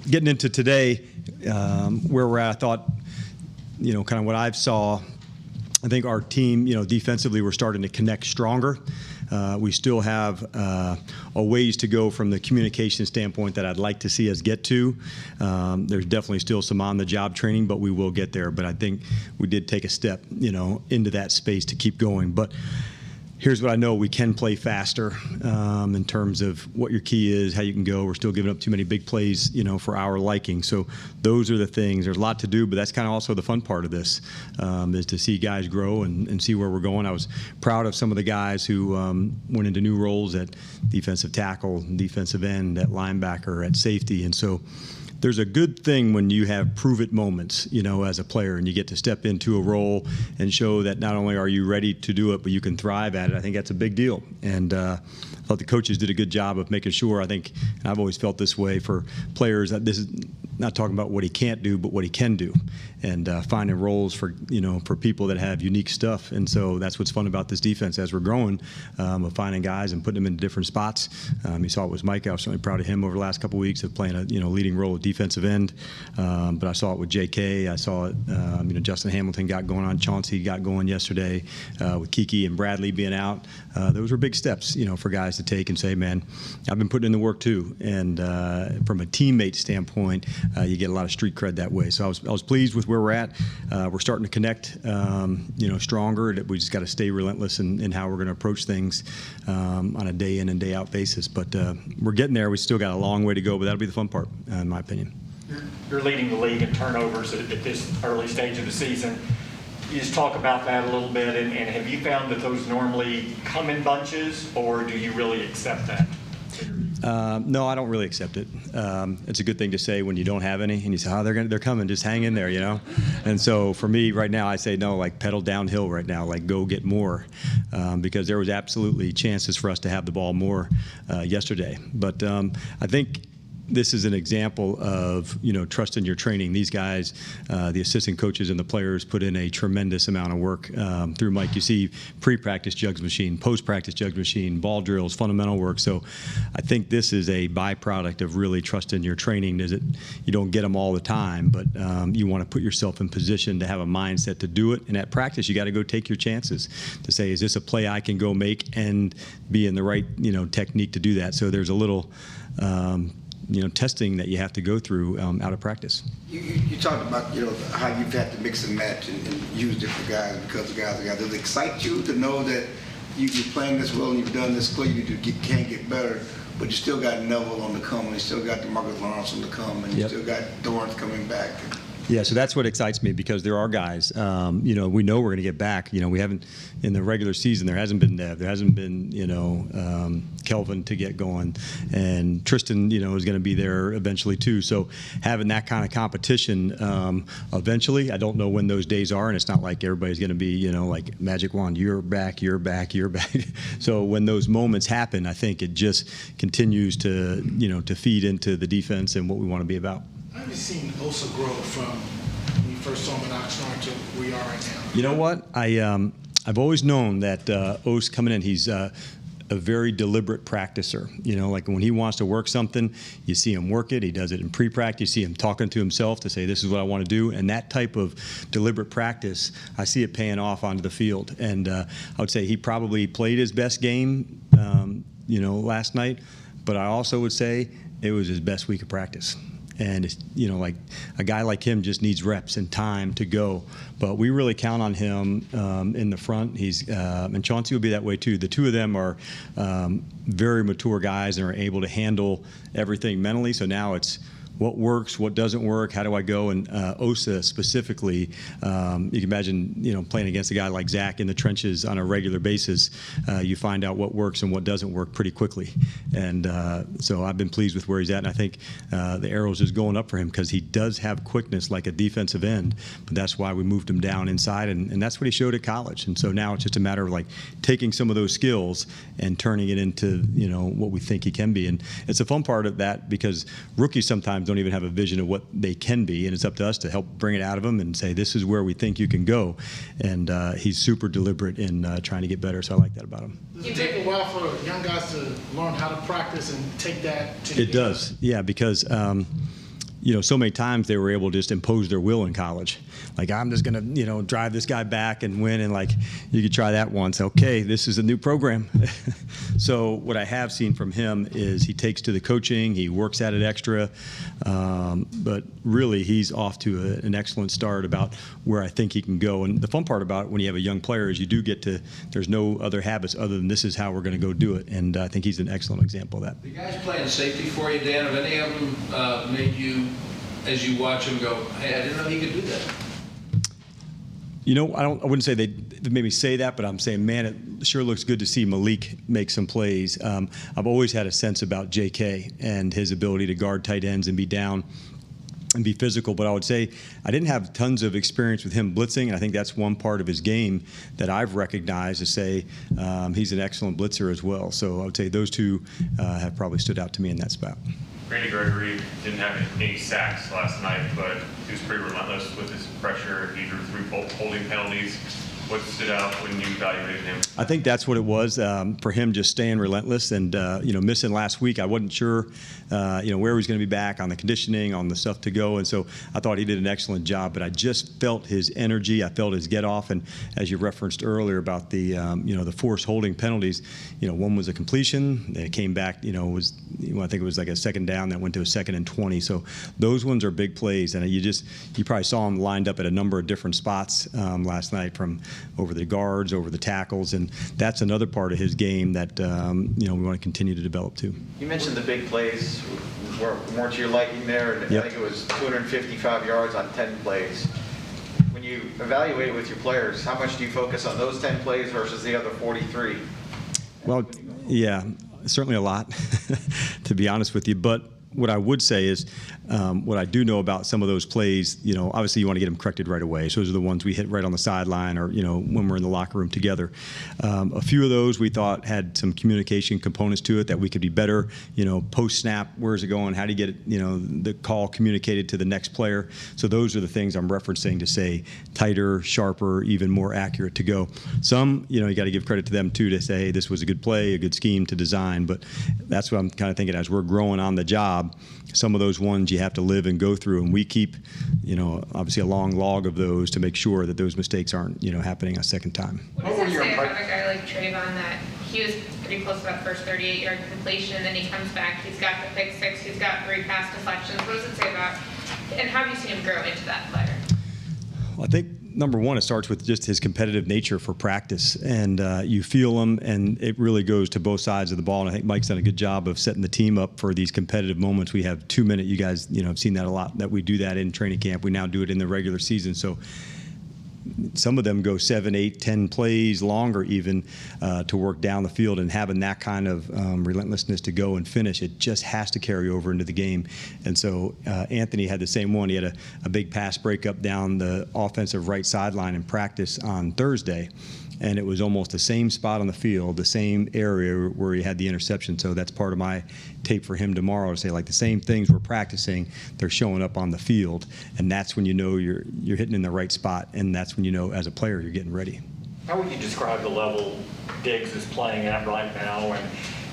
Getting into today, where we're at, I thought, kind of what I've saw, I think our team, defensively, we're starting to connect stronger. We still have a ways to go from the communication standpoint that I'd like to see us get to. There's definitely still some on-the-job training, but we will get there. But I think we did take a step, into that space to keep going. But here's what I know: we can play faster in terms of what your key is, how you can go. We're still giving up too many big plays, for our liking. So those are the things. There's a lot to do, but that's kind of also the fun part of this, is to see guys grow and see where we're going. I was proud of some of the guys who went into new roles at defensive tackle, defensive end, at linebacker, at safety. And so there's a good thing when you have prove-it moments, as a player, and you get to step into a role and show that not only are you ready to do it, but you can thrive at it. I think that's a big deal. And I thought the coaches did a good job of making sure, and I've always felt this way for players, that this is not talking about what he can't do, but what he can do, and finding roles for people that have unique stuff. And so that's what's fun about this defense as we're growing, of finding guys and putting them in different spots. You saw it was Mike. I was certainly proud of him over the last couple of weeks of playing a leading role at defensive end. But I saw it with J.K. I saw it. Justin Hamilton got going on. Chauncey got going yesterday with Kiki and Bradley being out. Those were big steps, for guys to take and say, man, I've been putting in the work too. And from a teammate standpoint, you get a lot of street cred that way. So I was pleased with where we're at. We're starting to connect, stronger. We just got to stay relentless in how we're going to approach things on a day in and day out basis. But we're getting there. We still got a long way to go, but that'll be the fun part, in my opinion. You're leading the league in turnovers at this early stage of the season. You just talk about that a little bit, and have you found that those normally come in bunches, or do you really accept that? No, I don't really accept it. It's a good thing to say when you don't have any, and you say, they're coming, just hang in there, And so for me right now, I say, no, pedal downhill right now, go get more, because there was absolutely chances for us to have the ball more yesterday. But I think this is an example of, trust in your training. These guys, the assistant coaches and the players, put in a tremendous amount of work through Mike. You see pre-practice jugs machine, post-practice jugs machine, ball drills, fundamental work. So I think this is a byproduct of really trust in your training. You don't get them all the time, but you want to put yourself in position to have a mindset to do it. And at practice, you got to go take your chances to say, is this a play I can go make and be in the right, technique to do that? So there's a little testing that you have to go through out of practice. You talked about, how you've had to mix and match and use different guys because the guys are guys. Does it excite you to know that you're playing this well and you've done this clearly, you can't get better, but you still got Neville on the come, and you still got DeMarcus Lawrence on the come, and you still got Dorrance coming back? Yeah, so that's what excites me, because there are guys, we know we're going to get back. We haven't, in the regular season, there hasn't been Nev, there hasn't been, Kelvin to get going, and Tristan, is going to be there eventually too. So having that kind of competition, eventually, I don't know when those days are, and it's not like everybody's going to be, like magic wand, you're back. So when those moments happen, I think it just continues to, to feed into the defense and what we want to be about. How have you seen Osa grow from when you first saw him in Oxnard to where you are right now? You know what? I've always known that Os coming in, he's a very deliberate practicer. Like when he wants to work something, you see him work it. He does it in pre-practice. You see him talking to himself to say, this is what I want to do. And that type of deliberate practice, I see it paying off onto the field. And I would say he probably played his best game, last night. But I also would say it was his best week of practice. And it's, like a guy like him just needs reps and time to go. But we really count on him in the front. He's and Chauncey will be that way too. The two of them are very mature guys and are able to handle everything mentally. So now it's what works, what doesn't work, how do I go? And Osa specifically, you can imagine, playing against a guy like Zach in the trenches on a regular basis, you find out what works and what doesn't work pretty quickly. And so I've been pleased with where he's at, and I think the arrow's just going up for him because he does have quickness like a defensive end, but that's why we moved him down inside, and that's what he showed at college. And so now it's just a matter of taking some of those skills and turning it into, what we think he can be. And it's a fun part of that because rookies sometimes sometimes don't even have a vision of what they can be, and it's up to us to help bring it out of them and say, this is where we think you can go. And he's super deliberate in trying to get better, so I like that about him. Does it take a while for young guys to learn how to practice and take that to the It does, yeah, because so many times they were able to just impose their will in college. Like, I'm just going to, drive this guy back and win. And like, you could try that once. Okay, this is a new program. So what I have seen from him is he takes to the coaching, he works at it extra. But really, he's off to an excellent start about where I think he can go. And the fun part about when you have a young player is you do get to, there's no other habits other than this is how we're going to go do it. And I think he's an excellent example of that. The guys playing safety for you, Dan, have any of them made you, as you watch him, go, hey, I didn't know he could do that? I wouldn't say they made me say that, but I'm saying, man, it sure looks good to see Malik make some plays. I've always had a sense about J.K. and his ability to guard tight ends and be down and be physical, but I would say I didn't have tons of experience with him blitzing, and I think that's one part of his game that I've recognized to say he's an excellent blitzer as well. So I would say those two have probably stood out to me in that spot. Randy Gregory didn't have any sacks last night, but he was pretty relentless with his pressure. He drew 3 holding penalties. What stood out when you evaluated him? I think that's what it was for him, just staying relentless and missing last week. I wasn't sure where he was going to be back on the conditioning, on the stuff to go, and so I thought he did an excellent job. But I just felt his energy, I felt his get off, and as you referenced earlier about the the forced holding penalties, one was a completion, it came back, I think it was like a second down that went to a 2nd and 20. So those ones are big plays, and you probably saw him lined up at a number of different spots last night, from over the guards, over the tackles, and that's another part of his game that we want to continue to develop too. You mentioned the big plays weren't to your liking there, and Yep. I think it was 255 yards on 10 plays. When you evaluate with your players, how much do you focus on those 10 plays versus the other 43? Well, yeah, certainly a lot, to be honest with you. But what I would say is, what I do know about some of those plays, obviously you want to get them corrected right away. So those are the ones we hit right on the sideline or, when we're in the locker room together. A few of those we thought had some communication components to it that we could be better, post-snap, where's it going? How do you get it, the call communicated to the next player? So those are the things I'm referencing to say tighter, sharper, even more accurate to go. Some, you got to give credit to them too to say, hey, this was a good play, a good scheme to design. But that's what I'm kind of thinking as we're growing on the job. Some of those ones you have to live and go through, and we keep, obviously a long log of those to make sure that those mistakes aren't, happening a second time. What does that say about a guy like Trayvon, that he was pretty close to that first 38-yard completion, then he comes back, he's got the pick 6, he's got 3 pass deflections. What does it say about, and how have you seen him grow into that player? Well, I think number one, it starts with just his competitive nature for practice, and you feel him, and it really goes to both sides of the ball. And I think Mike's done a good job of setting the team up for these competitive moments. We have 2-minute. You guys, have seen that a lot. That we do that in training camp. We now do it in the regular season. So some of them go 7, 8, 10 plays longer even to work down the field, and having that kind of relentlessness to go and finish, it just has to carry over into the game. And so Anthony had the same one. He had a big pass breakup down the offensive right sideline in practice on Thursday, and it was almost the same spot on the field, the same area where he had the interception. So that's part of my tape for him tomorrow to say, like, the same things we're practicing, they're showing up on the field, and that's when you know you're hitting in the right spot, and that's when you know as a player you're getting ready. How would you describe the level Diggs is playing at right now?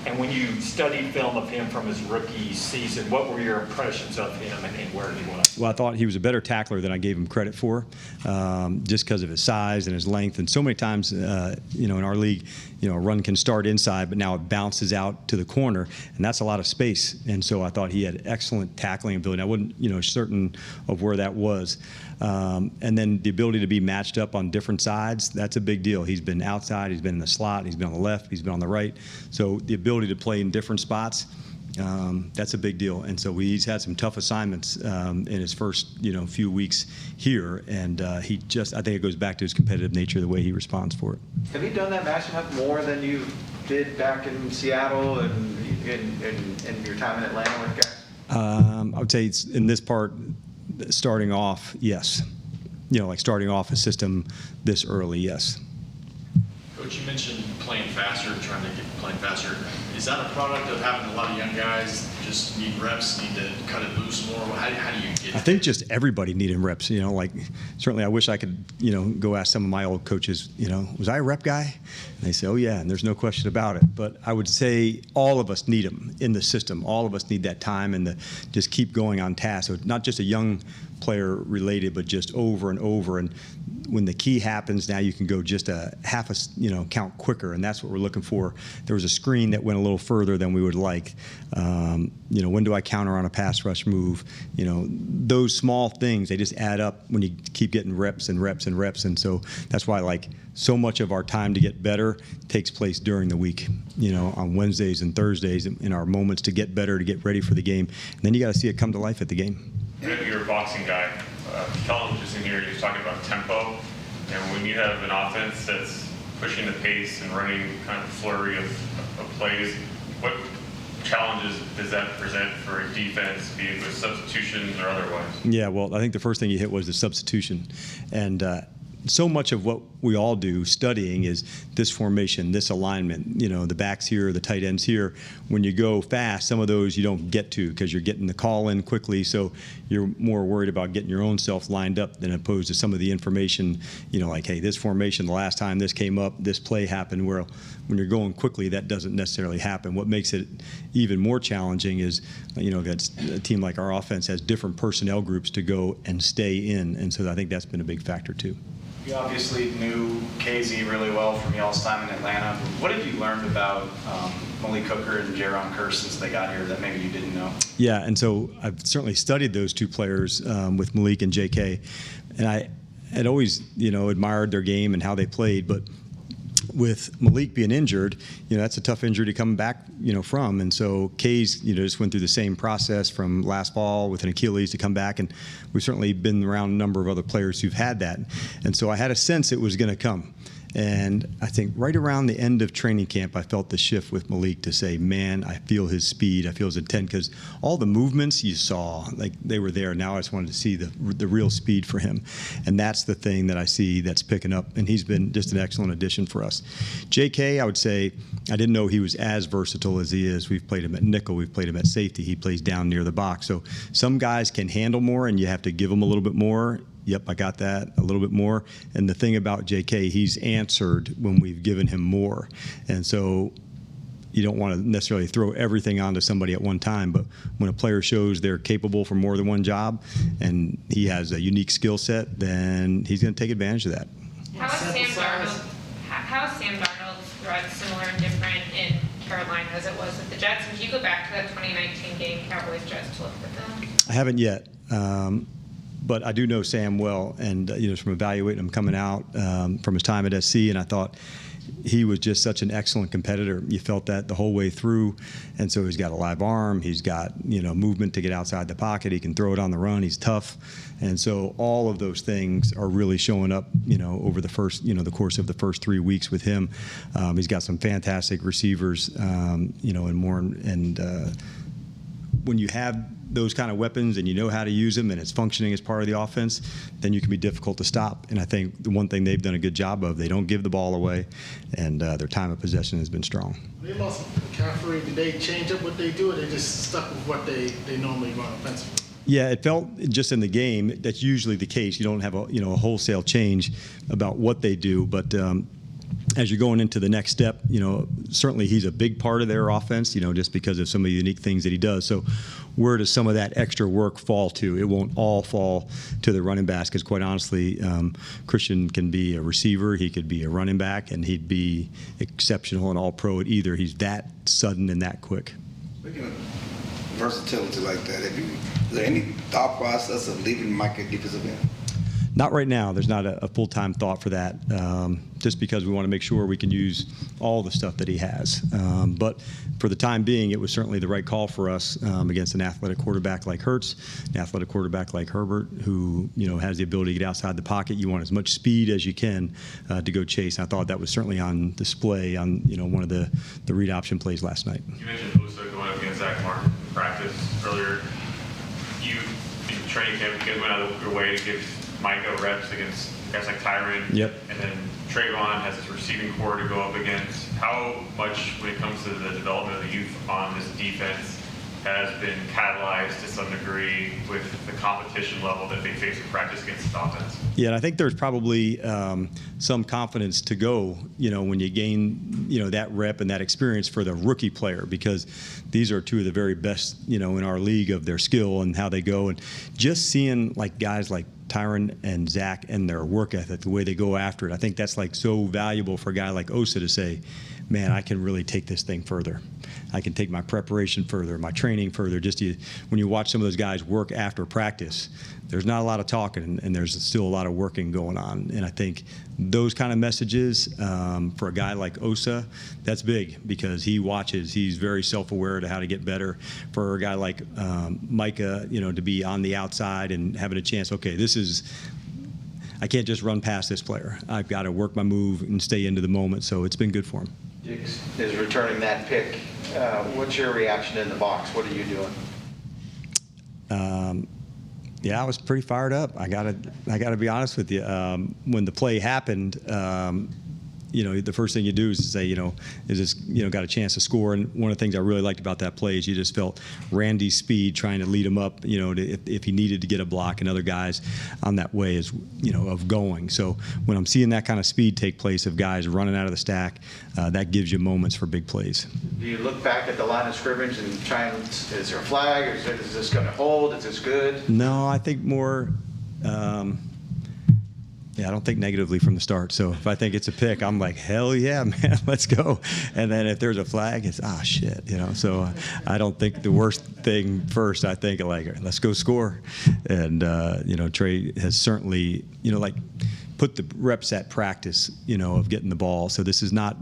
And when you studied film of him from his rookie season, what were your impressions of him and where he was? Well, I thought he was a better tackler than I gave him credit for, just because of his size and his length. And so many times, in our league, a run can start inside, but now it bounces out to the corner, and that's a lot of space. And so I thought he had excellent tackling ability. I wasn't, certain of where that was. And then the ability to be matched up on different sides, that's a big deal. He's been outside, he's been in the slot, he's been on the left, he's been on the right. So the ability to play in different spots, that's a big deal. And so he's had some tough assignments in his first, few weeks here. And I think it goes back to his competitive nature, the way he responds for it. Have you done that matching up more than you did back in Seattle and in your time in Atlanta with guys? I would say it's in this part, starting off, yes. Like starting off a system this early, yes. Coach, you mentioned playing faster, trying to get playing faster. Is that a product of having a lot of young guys just need reps, need to cut it loose more? How do you get? I think just everybody needed reps. Like certainly I wish I could, go ask some of my old coaches, was I a rep guy? And they say, oh yeah, and there's no question about it. But I would say all of us need them in the system. All of us need that time and just keep going on task. So not just a young player related, but just over and over. And when the key happens, now you can go just a half a count quicker, and that's what we're looking for. There was a screen that went a little further than we would like. When do I counter on a pass rush move? Those small things, they just add up when you keep getting reps and reps and reps. And so that's why so much of our time to get better takes place during the week, on Wednesdays and Thursdays in our moments to get better, to get ready for the game. And then you got to see it come to life at the game. You're a boxing guy. Kellen just in here, he was talking about tempo. And when you have an offense that's pushing the pace and running kind of a flurry of plays, what challenges does that present for a defense, be it with substitutions or otherwise? Yeah, well, I think the first thing you hit was the substitution. And so much of what we all do studying is this formation, this alignment, the backs here, the tight ends here. When you go fast, some of those you don't get to because you're getting the call in quickly, so you're more worried about getting your own self lined up than opposed to some of the information, like, hey, this formation, the last time this came up, this play happened, where when you're going quickly, that doesn't necessarily happen. What makes it even more challenging is, a team like our offense has different personnel groups to go and stay in, and so I think that's been a big factor too. You obviously knew KZ really well from y'all's time in Atlanta. What have you learned about Malik Hooker and Jaron Kearse since they got here that maybe you didn't know? Yeah, and so I've certainly studied those two players with Malik and JK, and I had always, admired their game and how they played, but with Malik being injured, that's a tough injury to come back, from. And so K's, just went through the same process from last fall with an Achilles to come back. And we've certainly been around a number of other players who've had that. And so I had a sense it was going to come. And I think right around the end of training camp, I felt the shift with Malik to say, man, I feel his speed, I feel his intent, because all the movements you saw, they were there. Now I just wanted to see the real speed for him. And that's the thing that I see that's picking up. And he's been just an excellent addition for us. JK, I would say, I didn't know he was as versatile as he is. We've played him at nickel, we've played him at safety. He plays down near the box. So some guys can handle more, and you have to give them a little bit more. Yep, I got that, a little bit more. And the thing about JK, he's answered when we've given him more. And so you don't want to necessarily throw everything onto somebody at one time, but when a player shows they're capable for more than one job and he has a unique skill set, then he's going to take advantage of that. How is Sam Darnold's threat similar and different in Carolina as it was with the Jets? Did you go back to that 2019 game, Cowboys-Jets, to look at them? I haven't yet. But I do know Sam well, and from evaluating him coming out from his time at SC, and I thought he was just such an excellent competitor. You felt that the whole way through, and so he's got a live arm, he's got movement to get outside the pocket, he can throw it on the run, he's tough, and so all of those things are really showing up, over the first, the course of the first 3 weeks with him. He's got some fantastic receivers, and more, and when you have those kind of weapons and you know how to use them and it's functioning as part of the offense, then you can be difficult to stop. And I think the one thing they've done a good job of, they don't give the ball away, and their time of possession has been strong. They lost McCaffrey. Did they change up what they do, or they just stuck with what they normally run offensively? Yeah, it felt just in the game, that's usually the case. You don't have a wholesale change about what they do, but as you're going into the next step, certainly he's a big part of their offense, just because of some of the unique things that he does. So where does some of that extra work fall to? It won't all fall to the running backs, because quite honestly, Christian can be a receiver, he could be a running back, and he'd be exceptional and all-pro at either. He's that sudden and that quick. Speaking of versatility like that, is there any thought process of leaving Mike at defensive end? Not right now. There's not a full-time thought for that, just because we want to make sure we can use all the stuff that he has. But for the time being, it was certainly the right call for us against an athletic quarterback like Hurts, an athletic quarterback like Herbert, who has the ability to get outside the pocket. You want as much speed as you can to go chase. And I thought that was certainly on display on one of the read option plays last night. You mentioned Bosa going up against Zach Martin in practice earlier. You, in training camp, you guys went out of your way to give Micah reps against guys like Tyron. Yep. And then Trayvon has his receiving core to go up against. How much, when it comes to the development of the youth on this defense, has been catalyzed to some degree with the competition level that they face in practice against this offense? Yeah, and I think there's probably some confidence to go, when you gain, that rep and that experience for the rookie player, because these are two of the very best, in our league of their skill and how they go. And just seeing like guys like Tyron and Zach and their work ethic, the way they go after it, I think that's like so valuable for a guy like Osa to say, man, I can really take this thing further. I can take my preparation further, my training further. When you watch some of those guys work after practice, there's not a lot of talking, and there's still a lot of working going on. And I think those kind of messages for a guy like Osa, that's big, because he watches. He's very self-aware to how to get better. For a guy like Micah, to be on the outside and having a chance, okay, I can't just run past this player. I've got to work my move and stay into the moment. So it's been good for him. Diggs is returning that pick. What's your reaction in the box? What are you doing? Yeah, I was pretty fired up. I gotta be honest with you. When the play happened, the first thing you do is say, is this, got a chance to score? And one of the things I really liked about that play is you just felt Randy's speed trying to lead him up, if he needed to get a block, and other guys on that way of going. So when I'm seeing that kind of speed take place of guys running out of the stack, that gives you moments for big plays. Do you look back at the line of scrimmage and try and, is there a flag? Or is this going to hold? Is this good? No, I think more. Yeah, I don't think negatively from the start. So if I think it's a pick, I'm like, hell yeah, man, let's go. And then if there's a flag, it's, shit, So I don't think the worst thing first. I think like, let's go score. And, Trey has certainly, put the reps at practice, of getting the ball. So this is not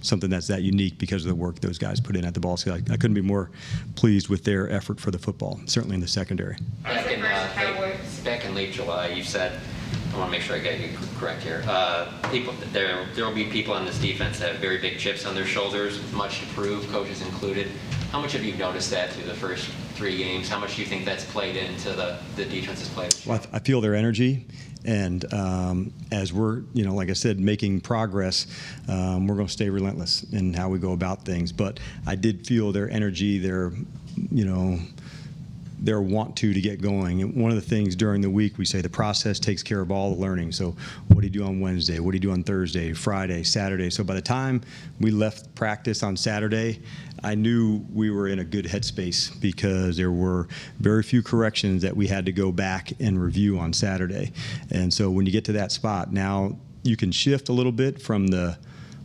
something that's that unique because of the work those guys put in at the ball. So I couldn't be more pleased with their effort for the football, certainly in the secondary. Back in late July, you said, I want to make sure I get you correct here. There will be people on this defense that have very big chips on their shoulders, much to prove, coaches included. How much have you noticed that through the first 3 games? How much do you think that's played into the defense's play? Well, I feel their energy, and as we're, like I said, making progress, we're going to stay relentless in how we go about things. But I did feel their energy, their want to get going. And one of the things during the week, we say the process takes care of all the learning. So what do you do on Wednesday? What do you do on Thursday, Friday, Saturday? So by the time we left practice on Saturday, I knew we were in a good headspace because there were very few corrections that we had to go back and review on Saturday. And so when you get to that spot, now you can shift a little bit from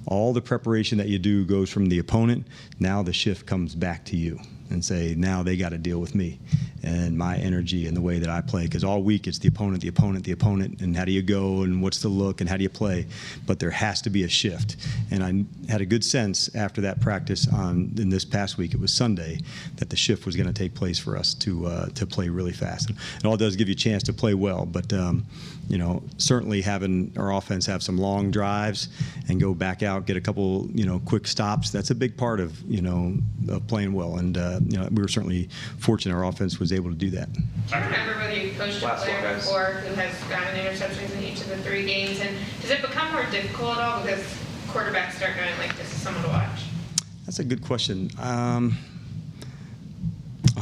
all the preparation that you do goes from the opponent. Now the shift comes back to you and say, now they got to deal with me and my energy and the way that I play. Because all week it's the opponent, and how do you go and what's the look and how do you play? But there has to be a shift. And I had a good sense after that practice in this past week, it was Sunday, that the shift was going to take place for us to play really fast. And it all does give you a chance to play well, but certainly having our offense have some long drives and go back out, get a couple, quick stops, that's a big part of, of playing well. And, we were certainly fortunate our offense was able to do that. Do you remember whether you coached a player before who has gotten interceptions in each of the 3 games? And does it become more difficult at all because quarterbacks start going like, this is someone to watch? That's a good question. I'll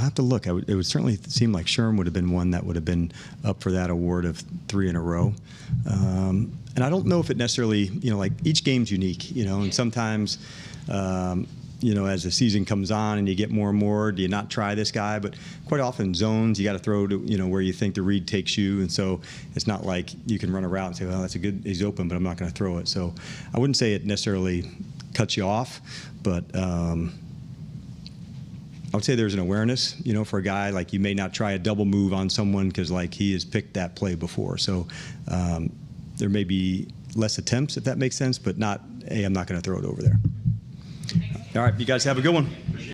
have to look. It would certainly seem like Sherm would have been one that would have been up for that award of 3 in a row. And I don't know if it necessarily, like each game's unique, and sometimes, as the season comes on and you get more and more, do you not try this guy? But quite often zones, you got to throw to, where you think the read takes you. And so it's not like you can run a route and say, well, that's he's open, but I'm not going to throw it. So I wouldn't say it necessarily cuts you off, but I would say there's an awareness, for a guy, like you may not try a double move on someone because like he has picked that play before. So there may be less attempts, if that makes sense, but not, hey, I'm not going to throw it over there. All right, you guys have a good one.